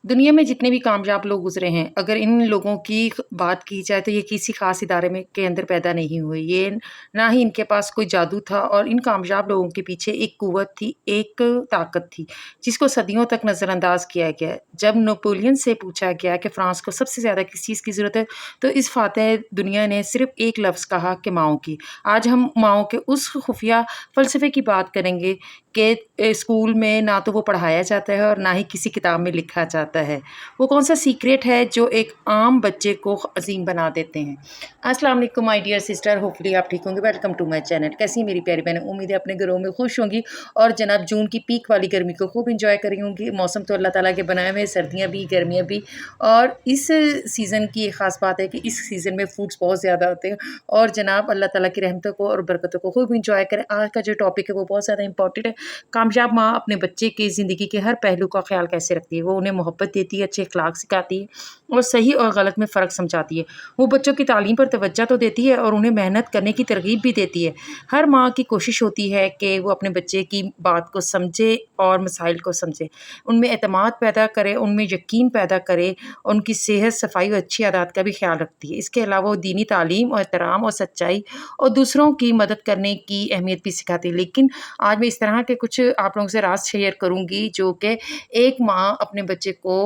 दुनिया में जितने भी कामयाब लोग गुज़रे हैं, अगर इन लोगों की बात की जाए तो ये किसी ख़ास इदारे में के अंदर पैदा नहीं हुए। ये ना ही इनके पास कोई जादू था और इन कामयाब लोगों के पीछे एक क़ुव्वत थी, एक ताकत थी, जिसको सदियों तक नज़रअंदाज़ किया गया। जब नेपोलियन से पूछा गया कि फ्रांस को सबसे ज़्यादा किस चीज़ की ज़रूरत है, तो इस फ़ातह दुनिया ने सिर्फ़ एक लफ़्ज़ कहा कि माओ की। आज हम माओ के उस खुफ़िया फ़लसफ़े की बात करेंगे कि स्कूल में ना तो वो पढ़ाया जाता है और ना ही किसी किताब में लिखा जाता है। वो कौन-सा सीक्रेट है जो एक आम बच्चे को अज़ीम बना देते हैं। अस्सलाम वालेकुम माय डियर सिस्टर, होपफुली आप ठीक होंगे। Welcome to my channel. कैसी हैं मेरी प्यारी बहनें? उम्मीद है अपने घरों में खुश होंगी और जनाब जून की पीक वाली गर्मी को खूब एन्जॉय कर रही होंगी। मौसम तो अल्लाह ताला के बनाए हुए हैं, सर्दियाँ भी, गर्मियाँ भी। और इस सीज़न की एक ख़ास बात है कि इस सीज़न में फ्रूट्स बहुत ज़्यादा होते हैं और जनाब अल्लाह ताला की रहमतों को और बरकतों को खूब एन्जॉय करें। आज का जो टॉपिक है वो बहुत ज़्यादा इंपॉर्टेंट है। कामयाब माँ अपने बच्चे की ज़िंदगी के हर पहलू का ख़्याल कैसे रखती है। वो उन्हें मोहब्बत देती है, अच्छे अखलाक सिखाती है और सही और गलत में फ़र्क समझाती है। वो बच्चों की तालीम पर तवज्जो तो देती है और उन्हें मेहनत करने की तरग़ीब भी देती है। हर माँ की कोशिश होती है कि वो अपने बच्चे की बात को समझे और मसाइल को समझे, उनमें एतमाद पैदा करे, उनमें यकीन पैदा करे, उनकी सेहत, सफ़ाई और अच्छी आदत का भी ख़्याल रखती है। इसके अलावा वो दीनी तालीम और एहतराम और सच्चाई और दूसरों की मदद करने की अहमियत भी सिखाती है। लेकिन आज मैं इस तरह के कुछ आप लोगों से राज़ शेयर करूँगी जो कि एक माँ अपने बच्चे को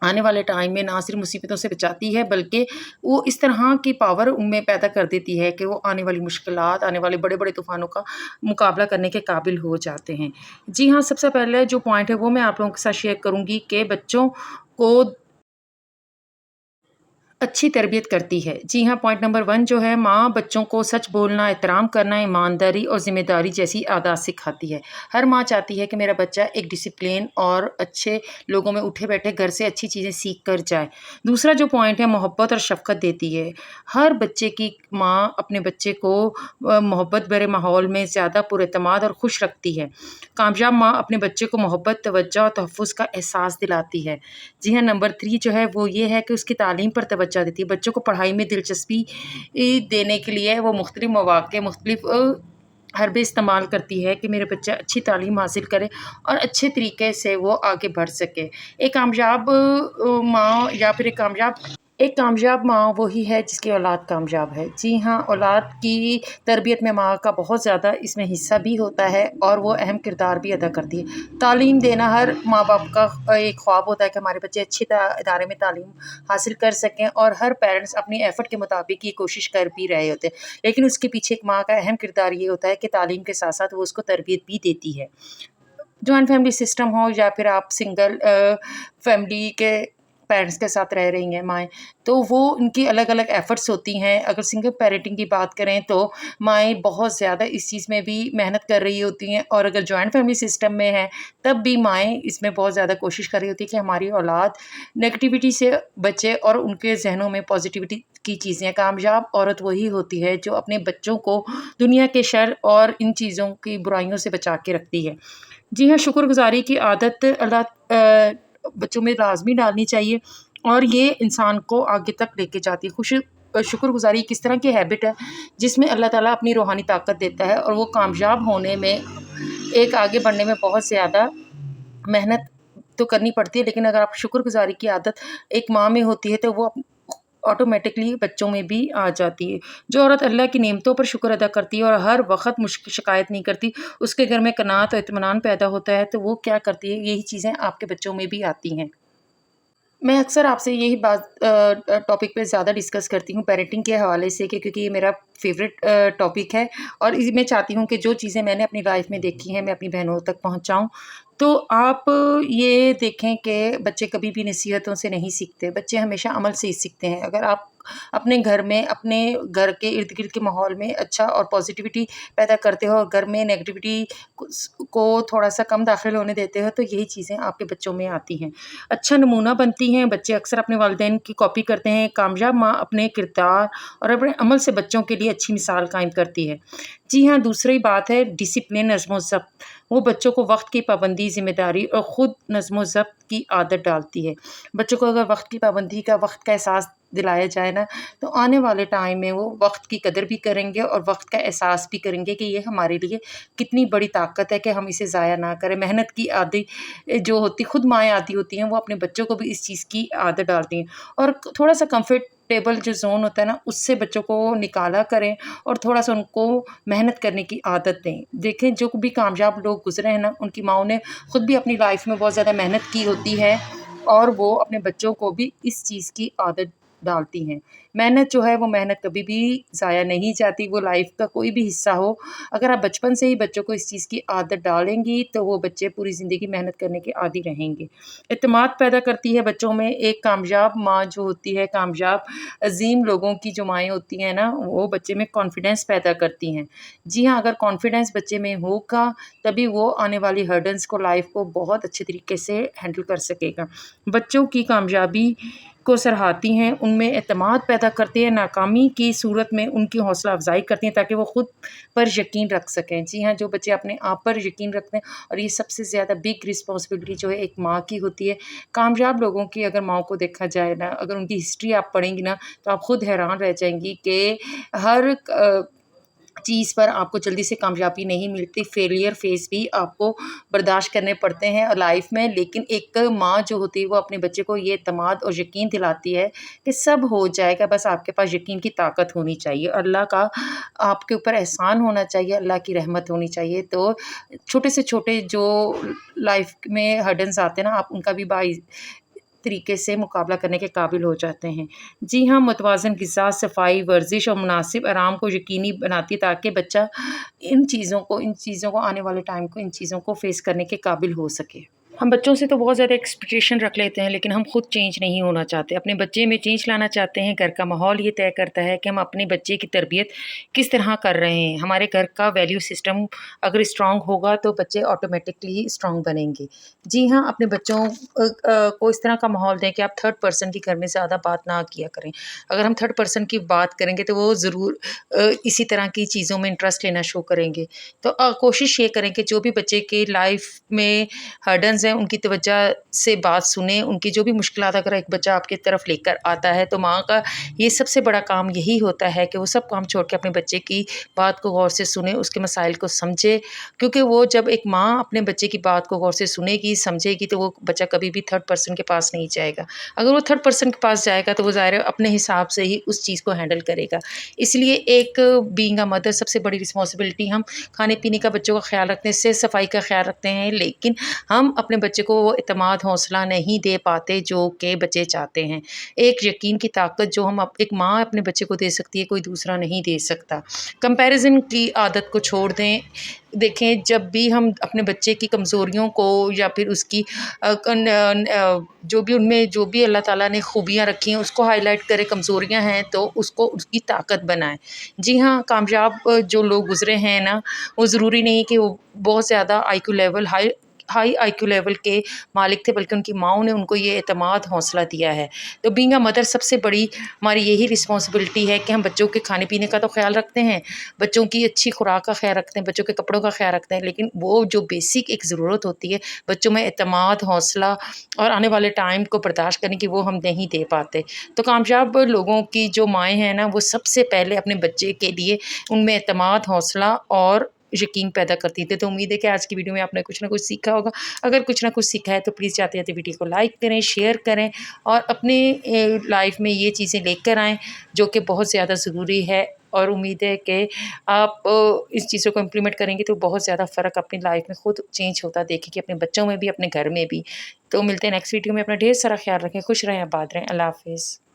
आने वाले टाइम में ना सिर्फ़ मुसीबतों से बचाती है, बल्कि वो इस तरह की पावर उनमें पैदा कर देती है कि वो आने वाली मुश्किलात, आने वाले बड़े-बड़े तूफ़ानों का मुकाबला करने के काबिल हो जाते हैं। जी हाँ, सबसे पहले जो पॉइंट है वो मैं आप लोगों के साथ शेयर करूँगी कि बच्चों को अच्छी तरबियत करती है। जी हाँ, पॉइंट नंबर 1 जो है, माँ बच्चों को सच बोलना, एहतराम करना, ईमानदारी और ज़िम्मेदारी जैसी आदत सिखाती है। हर माँ चाहती है कि मेरा बच्चा एक डिसिप्लिन और अच्छे लोगों में उठे-बैठे घर से अच्छी चीज़ें सीख कर जाए। दूसरा जो पॉइंट है, मोहब्बत और शफ़क़त देती है। हर बच्चे की माँ अपने बच्चे को मोहब्बत भरे माहौल में ज़्यादा पुरएतमाद और खुश रखती है। कामयाब माँ अपने बच्चे को मोहब्बत, तवज्जो और तहफ़्फ़ुज़ का एहसास दिलाती है। जी हाँ, नंबर 3 जो है वो ये है कि उसकी तालीम पर तवज्जो देती है। बच्चों को पढ़ाई में दिलचस्पी देने के लिए वो मुख्तलिफ़ मौक़े, मुख्तलिफ़ हरबे इस्तेमाल करती है कि मेरे बच्चा अच्छी तालीम हासिल करे और अच्छे तरीके से वो आगे बढ़ सके। एक कामयाब माँ या फिर एक कामयाब माँ वही है जिसकी औलाद कामयाब है। जी हाँ, औलाद की तरबियत में माँ का बहुत ज़्यादा इसमें हिस्सा भी होता है और वो अहम किरदार भी अदा करती है। तालीम देना हर माँ-बाप का एक ख्वाब होता है कि हमारे बच्चे अच्छी इदारे में तालीम हासिल कर सकें और हर पेरेंट्स अपनी एफ़र्ट के मुताबिक ये कोशिश कर भी रहे होते हैं। लेकिन उसके पीछे एक माँ का अहम किरदार ये होता है कि तालीम के साथ-साथ वो उसको तरबियत भी देती है। जॉइंट फैमिली सिस्टम हो या फिर आप सिंगल फैमिली के पेरेंट्स के साथ रह रही हैं माएँ, तो वो उनकी अलग-अलग एफ़र्ट्स होती हैं। अगर सिंगल पेरेंटिंग की बात करें तो माएँ बहुत ज़्यादा इस चीज़ में भी मेहनत कर रही होती हैं और अगर जॉइंट फैमिली सिस्टम में हैं, तब भी माएँ इसमें बहुत ज़्यादा कोशिश कर रही होती हैं कि हमारी औलाद नेगेटिविटी से बचे और उनके ज़हनों में पॉज़िटिविटी की चीज़ें। कामयाब औरत वही होती है जो अपने बच्चों को दुनिया के शर और इन चीज़ों की बुराइयों से बचा के रखती है। जी हाँ, शुक्रगुज़ारी की आदत बच्चों में लाज़मी डालनी चाहिए और ये इंसान को आगे तक लेके जाती है। शुक्रगुज़ारी किस तरह की हैबिट है जिसमें अल्लाह ताला अपनी रूहानी ताकत देता है और वो कामयाब होने में, एक आगे बढ़ने में बहुत ज़्यादा मेहनत तो करनी पड़ती है, लेकिन अगर आप शुक्रगुज़ारी की आदत एक माँ में होती है तो वो ऑटोमेटिकली बच्चों में भी आ जाती है। जो औरत अल्लाह की नेमतों पर शुक्र अदा करती है और हर वक़्त शिकायत नहीं करती, उसके घर में क़नाअत और इत्मीनान पैदा होता है, तो वो क्या करती है, यही चीज़ें आपके बच्चों में भी आती हैं। मैं अक्सर आपसे यही बात टॉपिक पे ज़्यादा डिस्कस करती हूँ पेरेंटिंग के हवाले से क्योंकि ये मेरा फ़ेवरेट टॉपिक है और इसी मैं चाहती हूँ कि जो चीज़ें मैंने अपनी लाइफ़ में देखी हैं, मैं अपनी बहनों तक पहुँचाऊँ। तो आप ये देखें कि बच्चे कभी भी नसीहतों से नहीं सीखते, बच्चे हमेशा अमल से ही सीखते हैं। अगर आप अपने घर में, अपने घर के इर्द-गिर्द के माहौल में अच्छा और पॉज़िटिविटी पैदा करते हो और घर में नेगेटिविटी को थोड़ा-सा कम दाखिल होने देते हो, तो यही चीज़ें आपके बच्चों में आती हैं। अच्छा नमूना बनती हैं, बच्चे अक्सर अपने वालिदैन की कॉपी करते हैं। कामयाब माँ अपने किरदार और अपने अमल से बच्चों के लिए अच्छी मिसाल कायम करती है। जी हाँ, दूसरी बात है डिसिप्लिन, नज़्म-ओ-ज़ब्त। वो बच्चों को वक़्त की पाबंदी, ज़िम्मेदारी और खुद नज़्म-ओ-ज़ब्त की आदत डालती है। बच्चों को अगर वक़्त की पाबंदी का, वक़्त का एहसास دلایا جائے نا تو آنے والے ٹائم میں وہ وقت کی قدر بھی کریں گے اور وقت کا احساس بھی کریں گے کہ یہ ہمارے لیے کتنی بڑی طاقت ہے کہ ہم اسے ضائع نہ کریں. محنت کی عادت جو ہوتی خود مائیں عادی ہوتی ہیں وہ اپنے بچوں کو بھی اس چیز کی عادت ڈالتی ہیں. اور تھوڑا سا کمفرٹیبل جو زون ہوتا ہے نا اس سے بچوں کو نکالا کریں اور تھوڑا سا ان کو محنت کرنے کی عادت دیں. دیکھیں جو بھی کامیاب لوگ گزرے ہیں نا ان کی ماؤں نے خود بھی اپنی لائف میں بہت زیادہ محنت کی ہوتی ہے اور وہ اپنے بچوں کو بھی اس چیز کی عادت ڈالتی ہیں. محنت جو ہے وہ محنت کبھی بھی ضائع نہیں جاتی، وہ لائف کا کوئی بھی حصہ ہو. اگر آپ بچپن سے ہی بچوں کو اس چیز کی عادت ڈالیں گی تو وہ بچے پوری زندگی محنت کرنے کے عادی رہیں گے. اعتماد پیدا کرتی ہے بچوں میں. ایک کامیاب ماں جو ہوتی ہے، کامیاب عظیم لوگوں کی جو مائیں ہوتی ہیں نا وہ بچے میں کانفیڈنس پیدا کرتی ہیں. جی ہاں، اگر کانفیڈنس بچے میں ہوگا تبھی وہ آنے والی ہرڈنس کو لائف کو بہت اچھے طریقے سے ہینڈل کر سکے گا. بچوں کی کامیابی کو سراہتی ہیں، ان میں اعتماد پیدا کرتے ہیں، ناکامی کی صورت میں ان کی حوصلہ افزائی کرتی ہیں تاکہ وہ خود پر یقین رکھ سکیں. جی ہاں، جو بچے اپنے آپ پر یقین رکھتے ہیں اور یہ سب سے زیادہ بگ رسپانسبلٹی جو ہے ایک ماں کی ہوتی ہے. کامیاب لوگوں کی اگر ماں کو دیکھا جائے نا، اگر ان کی ہسٹری آپ پڑھیں گی نا تو آپ خود حیران رہ جائیں گی کہ ہر چیز پر آپ کو جلدی سے کامیابی نہیں ملتی. فیلئر فیس بھی آپ کو برداشت کرنے پڑتے ہیں لائف میں، لیکن ایک ماں جو ہوتی ہے وہ اپنے بچے کو یہ اعتماد اور یقین دلاتی ہے کہ سب ہو جائے گا، بس آپ کے پاس یقین کی طاقت ہونی چاہیے، اللہ کا آپ کے اوپر احسان ہونا چاہیے، اللہ کی رحمت ہونی چاہیے. تو چھوٹے سے چھوٹے جو لائف میں ہرڈنز آتے ہیں نا آپ ان کا بھی طریقے سے مقابلہ کرنے کے قابل ہو جاتے ہیں. جی ہاں، متوازن غذا، صفائی، ورزش اور مناسب آرام کو یقینی بناتی ہے تاکہ بچہ ان چیزوں کو آنے والے ٹائم کو ان چیزوں کو فیس کرنے کے قابل ہو سکے. ہم بچوں سے تو بہت زیادہ ایکسپیکٹیشن رکھ لیتے ہیں لیکن ہم خود چینج نہیں ہونا چاہتے. اپنے بچے میں چینج لانا چاہتے ہیں. گھر کا ماحول یہ طے کرتا ہے کہ ہم اپنے بچے کی تربیت کس طرح کر رہے ہیں. ہمارے گھر کا ویلیو سسٹم اگر اسٹرانگ ہوگا تو بچے آٹومیٹکلی ہی اسٹرانگ بنیں گے. جی ہاں، اپنے بچوں کو اس طرح کا ماحول دیں کہ آپ تھرڈ پرسن کی گھر میں زیادہ بات نہ کیا کریں. اگر ہم تھرڈ پرسن کی بات کریں گے تو وہ ضرور اسی طرح کی چیزوں میں انٹرسٹ لینا شو کریں گے. تو کوشش یہ کریں کہ جو بھی بچے کی لائف میں ہرڈنز ہیں ان کی توجہ سے بات سنیں. ان کی جو بھی مشکلات اگر ایک بچہ آپ کی طرف لے کر آتا ہے تو ماں کا یہ سب سے بڑا کام یہی ہوتا ہے کہ وہ سب کام چھوڑ کے اپنے بچے کی بات کو غور سے سنیں، اس کے مسائل کو سمجھے. کیونکہ وہ جب ایک ماں اپنے بچے کی بات کو غور سے سنے گی، سمجھے گی تو وہ بچہ کبھی بھی تھرڈ پرسن کے پاس نہیں جائے گا. اگر وہ تھرڈ پرسن کے پاس جائے گا تو وہ ظاہر ہے اپنے حساب سے ہی اس چیز کو ہینڈل کرے گا. اس لیے ایک بینگ اے مدر سب سے بڑی رسپانسبلٹی، ہم کھانے پینے کا بچوں کا خیال رکھتے ہیں، صحت صفائی کا خیال رکھتے ہیں، لیکن ہم اپنے بچے کو وہ اعتماد حوصلہ نہیں دے پاتے جو کہ بچے چاہتے ہیں. ایک یقین کی طاقت جو ہم ایک ماں اپنے بچے کو دے سکتی ہے کوئی دوسرا نہیں دے سکتا. کمپیریزن کی عادت کو چھوڑ دیں. دیکھیں جب بھی ہم اپنے بچے کی کمزوریوں کو یا پھر اس کی جو بھی ان میں جو بھی اللہ تعالیٰ نے خوبیاں رکھی ہیں اس کو ہائی لائٹ کرے. کمزوریاں ہیں تو اس کو اس کی طاقت بنائیں. جی ہاں، کامیاب جو لوگ گزرے ہیں نا وہ ضروری نہیں کہ وہ بہت زیادہ آئی کیو لیول ہائی آئی کیو لیول کے مالک تھے، بلکہ ان کی ماؤں نے ان کو یہ اعتماد حوصلہ دیا ہے. تو بینگ اے مدر سب سے بڑی ہماری یہی رسپانسبلٹی ہے کہ ہم بچوں کے کھانے پینے کا تو خیال رکھتے ہیں، بچوں کی اچھی خوراک کا خیال رکھتے ہیں، بچوں کے کپڑوں کا خیال رکھتے ہیں، لیکن وہ جو بیسک ایک ضرورت ہوتی ہے بچوں میں اعتماد حوصلہ اور آنے والے ٹائم کو برداشت کرنے کی وہ ہم نہیں دے پاتے. تو کامیاب لوگوں کی جو مائیں ہیں نا وہ سب سے پہلے اپنے بچے کے لیے ان میں اعتماد حوصلہ اور یقین پیدا کرتی تھے. تو امید ہے کہ آج کی ویڈیو میں آپ نے کچھ نہ کچھ سیکھا ہوگا. اگر کچھ نہ کچھ سیکھا ہے تو پلیز جاتے جاتے ویڈیو کو لائک کریں، شیئر کریں اور اپنے لائف میں یہ چیزیں لے کر آئیں جو کہ بہت زیادہ ضروری ہے. اور امید ہے کہ آپ اس چیزوں کو امپلیمنٹ کریں گے تو بہت زیادہ فرق اپنی لائف میں خود چینج ہوتا دیکھیں گے، اپنے بچوں میں بھی، اپنے گھر میں بھی. تو ملتے ہیں نیکسٹ ویڈیو میں. اپنا ڈھیر سارا خیال رکھیں، خوش رہیں، آباد رہیں. اللہ حافظ.